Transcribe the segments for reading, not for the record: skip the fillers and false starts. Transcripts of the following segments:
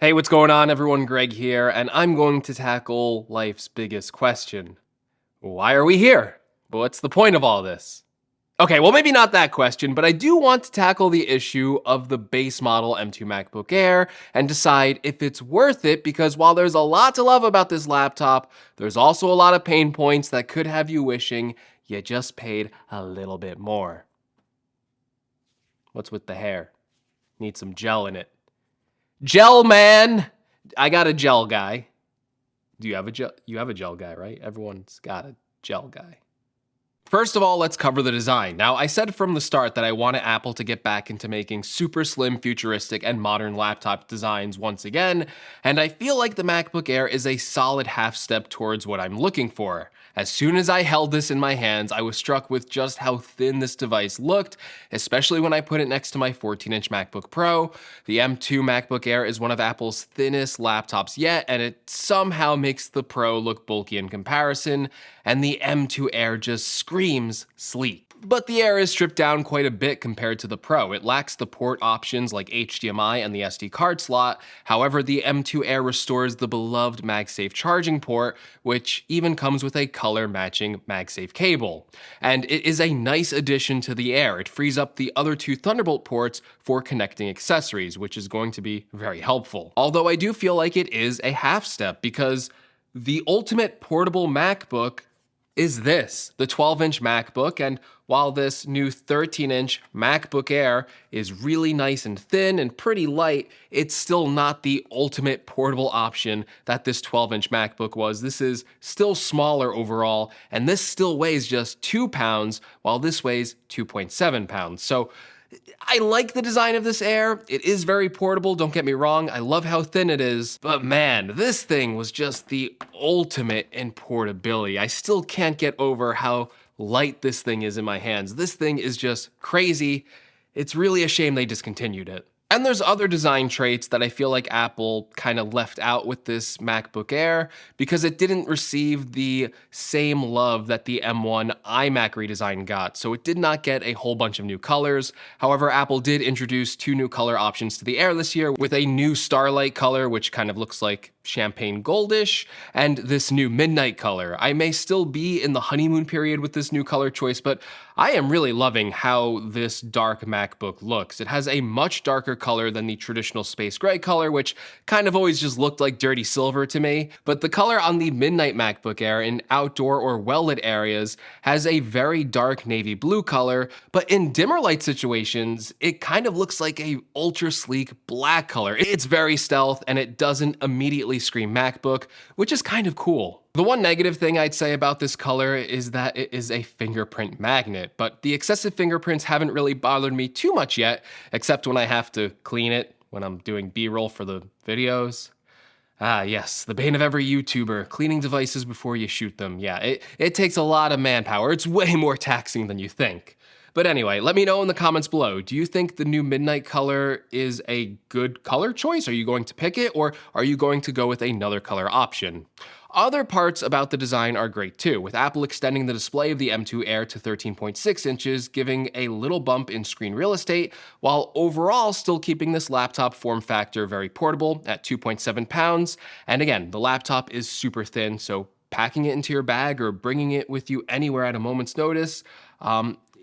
Hey, what's going on, everyone? Greg here, and I'm going to tackle life's biggest question. Why are we here? What's the point of all this? Okay, well, maybe not that question, but I do want to tackle the issue of the base model M2 MacBook Air and decide if it's worth it, because while there's a lot to love about this laptop, there's also a lot of pain points that could have you wishing you just paid a little bit more. What's with the hair? Need some gel in it. Gel man! I got a gel guy. Do you have a gel? You have a gel guy, right? Everyone's got a gel guy. First of all, let's cover the design. Now, I said from the start that I wanted Apple to get back into making super slim, futuristic, and modern laptop designs once again, and I feel like the MacBook Air is a solid half step towards what I'm looking for. As soon as I held this in my hands, I was struck with just how thin this device looked, especially when I put it next to my 14-inch MacBook Pro. The M2 MacBook Air is one of Apple's thinnest laptops yet, and it somehow makes the Pro look bulky in comparison, and the M2 Air just screams sleek. But the Air is stripped down quite a bit compared to the Pro. It lacks the port options like HDMI and the SD card slot. However, the M2 Air restores the beloved MagSafe charging port, which even comes with a color matching MagSafe cable. And it is a nice addition to the Air. It frees up the other two Thunderbolt ports for connecting accessories, which is going to be very helpful. Although I do feel like it is a half step, because the ultimate portable MacBook is this, the 12-inch MacBook, and while this new 13-inch MacBook Air is really nice and thin and pretty light, it's still not the ultimate portable option that this 12-inch MacBook was. This is still smaller overall, and this still weighs just 2 pounds, while this weighs 2.7 pounds. So I like the design of this Air. It is very portable, don't get me wrong. I love how thin it is, but man, this thing was just the ultimate in portability. I still can't get over how light this thing is in my hands. This thing is just crazy. It's really a shame they discontinued it. And there's other design traits that I feel like Apple kind of left out with this MacBook Air because it didn't receive the same love that the M1 iMac redesign got. So it did not get a whole bunch of new colors. However, Apple did introduce 2 new color options to the Air this year, with a new Starlight color, which kind of looks like champagne goldish, and this new midnight color. I may still be in the honeymoon period with this new color choice, but I am really loving how this dark MacBook looks. It has a much darker color than the traditional space gray color, which kind of always just looked like dirty silver to me. But the color on the midnight MacBook Air in outdoor or well-lit areas has a very dark navy blue color, but in dimmer light situations, it kind of looks like a ultra sleek black color. It's very stealth, and it doesn't immediately scream MacBook, which is kind of cool. The one negative thing I'd say about this color is that it is a fingerprint magnet, but the excessive fingerprints haven't really bothered me too much yet, except when I have to clean it when I'm doing B-roll for the videos. Ah, yes, the bane of every YouTuber, cleaning devices before you shoot them. Yeah, it takes a lot of manpower. It's way more taxing than you think. But anyway, let me know in the comments below. Do you think the new midnight color is a good color choice? Are you going to pick it, or are you going to go with another color option? Other parts about the design are great too, with Apple extending the display of the M2 Air to 13.6 inches, giving a little bump in screen real estate, while overall still keeping this laptop form factor very portable at 2.7 pounds. And again, the laptop is super thin, so packing it into your bag or bringing it with you anywhere at a moment's notice,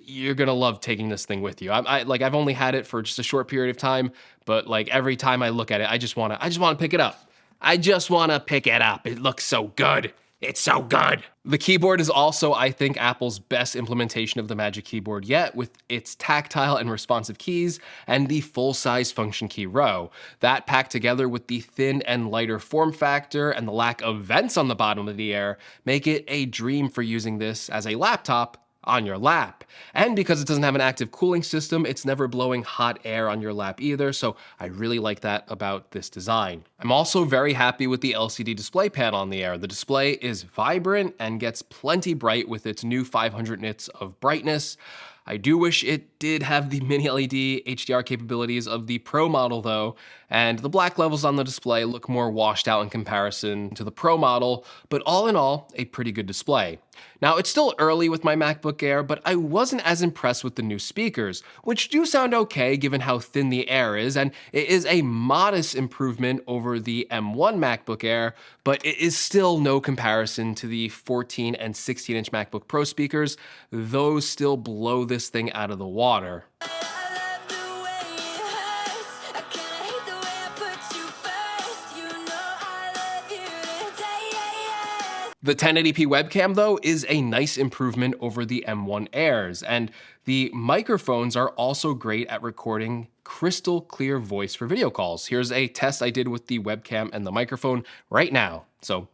you're gonna love taking this thing with you. I've only had it for just a short period of time, but like every time I look at it, I just wanna pick it up. I just wanna pick it up. It looks so good. It's so good. The keyboard is also, I think, Apple's best implementation of the Magic Keyboard yet, with its tactile and responsive keys and the full-size function key row. That packed together with the thin and lighter form factor and the lack of vents on the bottom of the Air make it a dream for using this as a laptop on your lap. And because it doesn't have an active cooling system, it's never blowing hot air on your lap either, so I really like that about this design. I'm also very happy with the LCD display panel on the Air. The display is vibrant and gets plenty bright with its new 500 nits of brightness. I do wish it did have the mini LED HDR capabilities of the Pro model though, and the black levels on the display look more washed out in comparison to the Pro model, but all in all, a pretty good display. Now, it's still early with my MacBook Air, but I wasn't as impressed with the new speakers, which do sound okay given how thin the Air is, and it is a modest improvement over the M1 MacBook Air, but it is still no comparison to the 14 and 16-inch MacBook Pro speakers. Those still blow this thing out of the water. The 1080p webcam, though, is a nice improvement over the M1 Airs, and the microphones are also great at recording crystal clear voice for video calls. Here's a test I did with the webcam and the microphone right now, so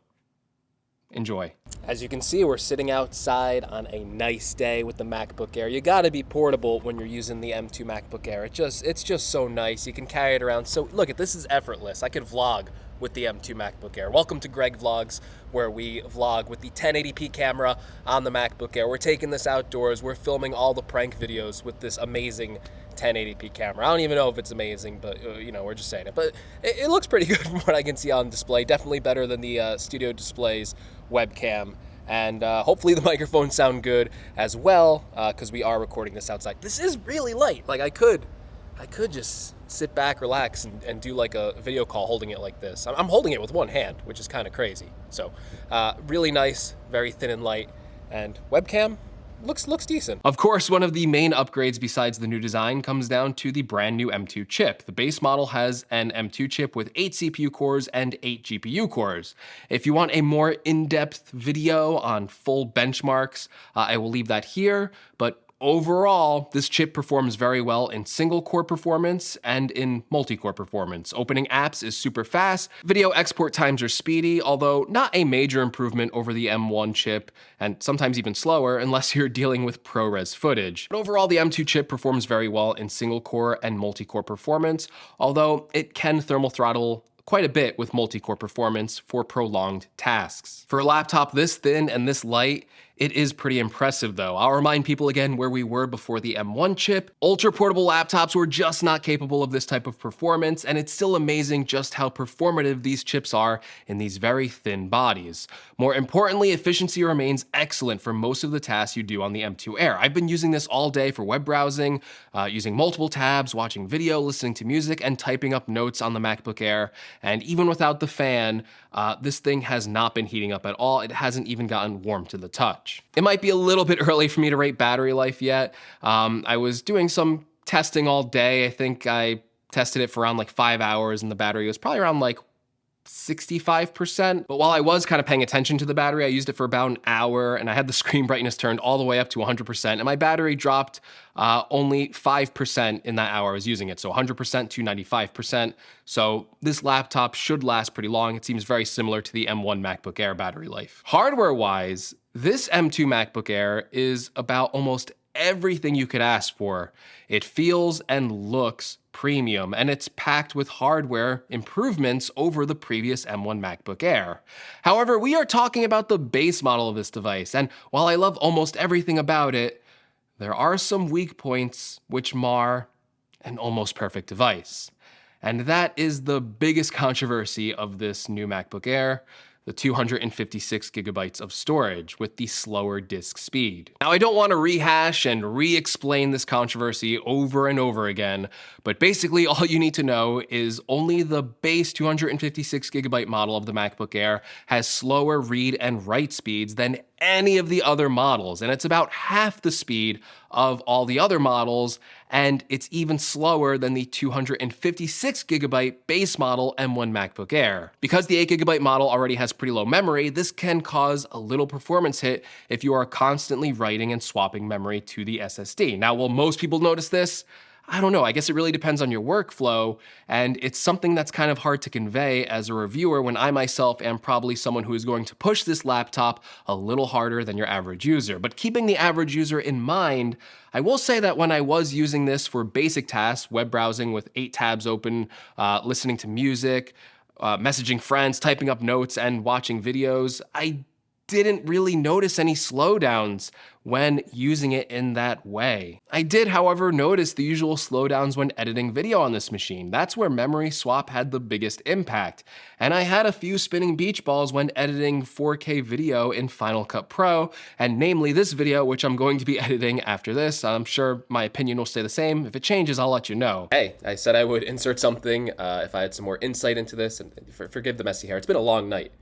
enjoy. As you can see, we're sitting outside on a nice day with the MacBook Air. You gotta be portable when you're using the M2 MacBook Air. It's just so nice. You can carry it around. So look, this is effortless. I could vlog with the M2 MacBook Air. Welcome to Greg Vlogs, where we vlog with the 1080p camera on the MacBook Air. We're taking this outdoors. We're filming all the prank videos with this amazing 1080p camera. I don't even know if it's amazing, but we're just saying it. But it looks pretty good from what I can see on display. Definitely better than the Studio Display's webcam. And hopefully the microphones sound good as well, because we are recording this outside. This is really light. Like I could just sit back, relax, and do like a video call holding it like this. I'm holding it with one hand, which is kind of crazy. So really nice, very thin and light, and webcam looks decent. Of course, one of the main upgrades besides the new design comes down to the brand new M2 chip. The base model has an M2 chip with 8 CPU cores and 8 GPU cores. If you want a more in-depth video on full benchmarks, I will leave that here, but overall, this chip performs very well in single-core performance and in multi-core performance. Opening apps is super fast, video export times are speedy, although not a major improvement over the M1 chip, and sometimes even slower unless you're dealing with ProRes footage. But overall, the M2 chip performs very well in single-core and multi-core performance, although it can thermal throttle quite a bit with multi-core performance for prolonged tasks. For a laptop this thin and this light, it is pretty impressive though. I'll remind people again where we were before the M1 chip. Ultra portable laptops were just not capable of this type of performance, and it's still amazing just how performative these chips are in these very thin bodies. More importantly, efficiency remains excellent for most of the tasks you do on the M2 Air. I've been using this all day for web browsing, using multiple tabs, watching video, listening to music, and typing up notes on the MacBook Air. And even without the fan, this thing has not been heating up at all. It hasn't even gotten warm to the touch. It might be a little bit early for me to rate battery life yet. I was doing some testing all day. I think I tested it for around like 5 hours, and the battery was probably around like 65%. But while I was kind of paying attention to the battery, I used it for about an hour, and I had the screen brightness turned all the way up to 100%, and my battery dropped only 5% in that hour I was using it. So 100% to 95%. So this laptop should last pretty long. It seems very similar to the M1 MacBook Air battery life. Hardware-wise, this M2 MacBook Air is about almost everything you could ask for. It feels and looks premium, and it's packed with hardware improvements over the previous M1 MacBook Air. However, we are talking about the base model of this device, and while I love almost everything about it, there are some weak points which mar an almost perfect device. And that is the biggest controversy of this new MacBook Air: the 256 gigabytes of storage with the slower disk speed. Now, I don't want to rehash and re-explain this controversy over and over again, but basically all you need to know is only the base 256 gigabyte model of the MacBook Air has slower read and write speeds than any of the other models, and it's about half the speed of all the other models, and it's even slower than the 256 gigabyte base model M1 MacBook Air. Because the 8 gigabyte model already has pretty low memory, this can cause a little performance hit if you are constantly writing and swapping memory to the SSD. Now, will most people notice this? I don't know. I guess it really depends on your workflow, and it's something that's kind of hard to convey as a reviewer when I myself am probably someone who is going to push this laptop a little harder than your average user. But keeping the average user in mind, I will say that when I was using this for basic tasks, web browsing with 8 tabs open, listening to music, messaging friends, typing up notes, and watching videos, I didn't really notice any slowdowns when using it in that way. I did, however, notice the usual slowdowns when editing video on this machine. That's where memory swap had the biggest impact. And I had a few spinning beach balls when editing 4K video in Final Cut Pro, and namely this video, which I'm going to be editing after this. I'm sure my opinion will stay the same. If it changes, I'll let you know. Hey, I said I would insert something if I had some more insight into this, and forgive the messy hair. It's been a long night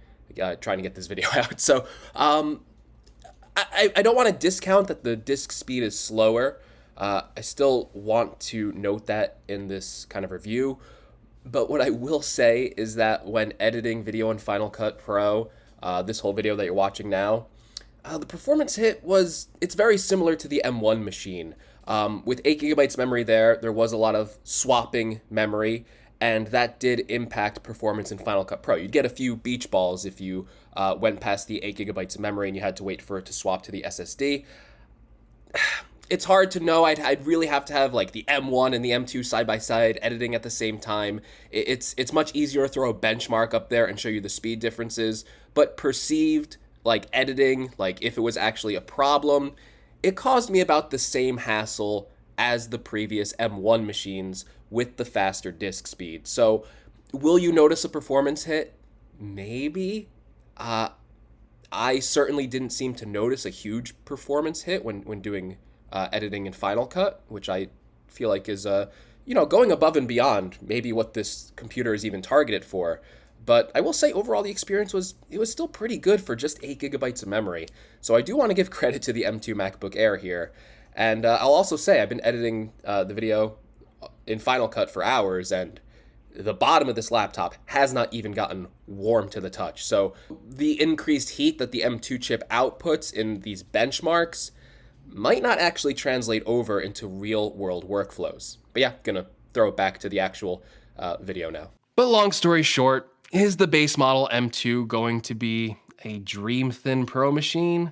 trying to get this video out. So, I don't want to discount that the disk speed is slower. I still want to note that in this kind of review. But what I will say is that when editing video in Final Cut Pro, this whole video that you're watching now, the performance hit it's very similar to the M1 machine. With 8 gigabytes memory there was a lot of swapping memory, and that did impact performance in Final Cut Pro. You'd get a few beach balls if you went past the 8 gigabytes of memory and you had to wait for it to swap to the SSD. It's hard to know. I'd really have to have like the M1 and the M2 side by side editing at the same time. It's much easier to throw a benchmark up there and show you the speed differences, but perceived like editing, like if it was actually a problem, it caused me about the same hassle as the previous M1 machines with the faster disk speed. So will you notice a performance hit? Maybe. I certainly didn't seem to notice a huge performance hit when doing editing in Final Cut, which I feel like is going above and beyond maybe what this computer is even targeted for. But I will say overall the experience was still pretty good for just 8 gigabytes of memory. So I do want to give credit to the M2 MacBook Air here. And I'll also say I've been editing the video in Final Cut for hours, and the bottom of this laptop has not even gotten warm to the touch. So the increased heat that the M2 chip outputs in these benchmarks might not actually translate over into real world workflows. But yeah, gonna throw it back to the actual video now. But long story short, is the base model M2 going to be a dream thin Pro machine?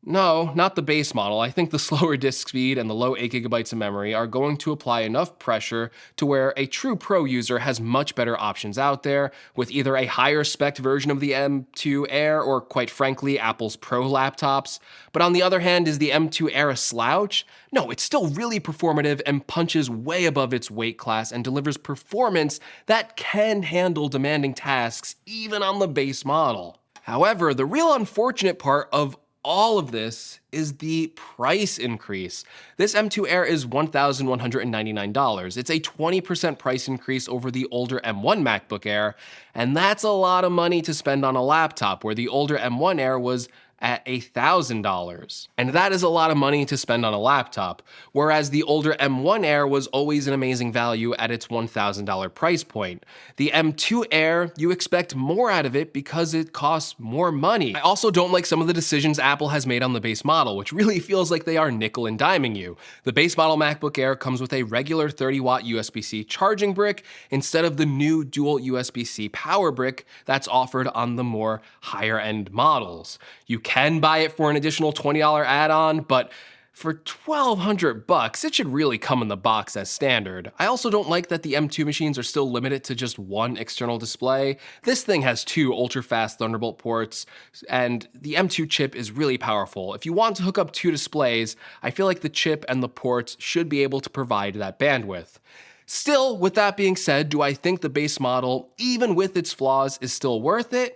No, not the base model. I think the slower disk speed and the low 8 gigabytes of memory are going to apply enough pressure to where a true Pro user has much better options out there with either a higher spec version of the M2 Air or, quite frankly, Apple's Pro laptops. But on the other hand, is the M2 Air a slouch? No, it's still really performative and punches way above its weight class and delivers performance that can handle demanding tasks even on the base model. However, the real unfortunate part of all of this is the price increase. This M2 Air is $1,199. It's a 20% price increase over the older M1 MacBook Air, and that's a lot of money to spend on a laptop, where the older M1 Air was at $1,000. And that is a lot of money to spend on a laptop, whereas the older M1 Air was always an amazing value at its $1,000 price point. The M2 Air, you expect more out of it because it costs more money. I also don't like some of the decisions Apple has made on the base model, which really feels like they are nickel and diming you. The base model MacBook Air comes with a regular 30-watt USB-C charging brick instead of the new dual USB-C power brick that's offered on the more higher-end models. You can buy it for an additional $20 add-on, but for $1,200, it should really come in the box as standard. I also don't like that the M2 machines are still limited to just one external display. This thing has 2 ultra-fast Thunderbolt ports, and the M2 chip is really powerful. If you want to hook up 2 displays, I feel like the chip and the ports should be able to provide that bandwidth. Still, with that being said, do I think the base model, even with its flaws, is still worth it?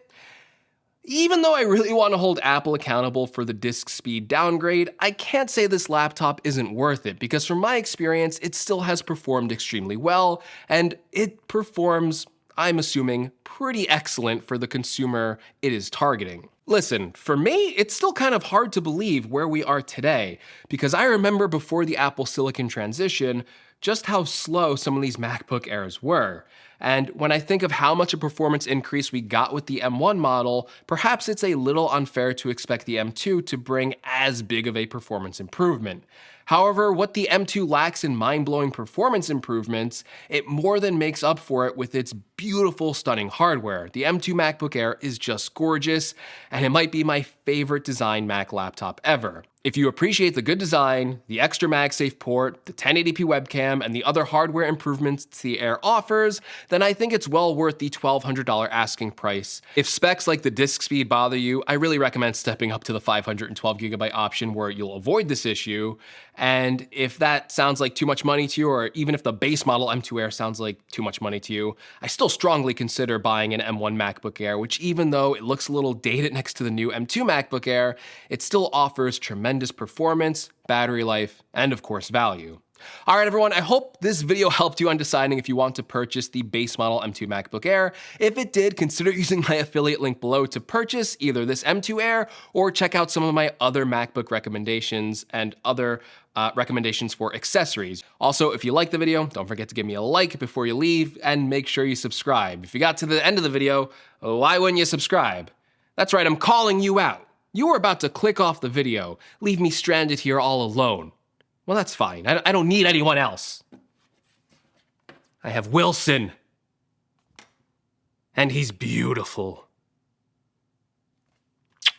Even though I really want to hold Apple accountable for the disk speed downgrade, I can't say this laptop isn't worth it, because from my experience, it still has performed extremely well, and it performs, I'm assuming, pretty excellent for the consumer it is targeting. Listen, for me, it's still kind of hard to believe where we are today, because I remember before the Apple Silicon transition, just how slow some of these MacBook Airs were. And when I think of how much a performance increase we got with the M1 model, perhaps it's a little unfair to expect the M2 to bring as big of a performance improvement. However, what the M2 lacks in mind-blowing performance improvements, it more than makes up for it with its beautiful, stunning hardware. The M2 MacBook Air is just gorgeous, and it might be my favorite design Mac laptop ever. If you appreciate the good design, the extra MagSafe port, the 1080p webcam, and the other hardware improvements the Air offers, then I think it's well worth the $1,200 asking price. If specs like the disk speed bother you, I really recommend stepping up to the 512GB option where you'll avoid this issue. And if that sounds like too much money to you, or even if the base model M2 Air sounds like too much money to you, I still strongly consider buying an M1 MacBook Air, which even though it looks a little dated next to the new M2 MacBook Air, it still offers tremendous performance, battery life, and of course value. All right, everyone, I hope this video helped you on deciding if you want to purchase the base model M2 MacBook Air. If it did, consider using my affiliate link below to purchase either this M2 Air or check out some of my other MacBook recommendations and other recommendations for accessories. Also, if you like the video, don't forget to give me a like before you leave and make sure you subscribe. If you got to the end of the video, why wouldn't you subscribe? That's right, I'm calling you out. You were about to click off the video, leave me stranded here all alone. Well, that's fine. I don't need anyone else. I have Wilson. And he's beautiful.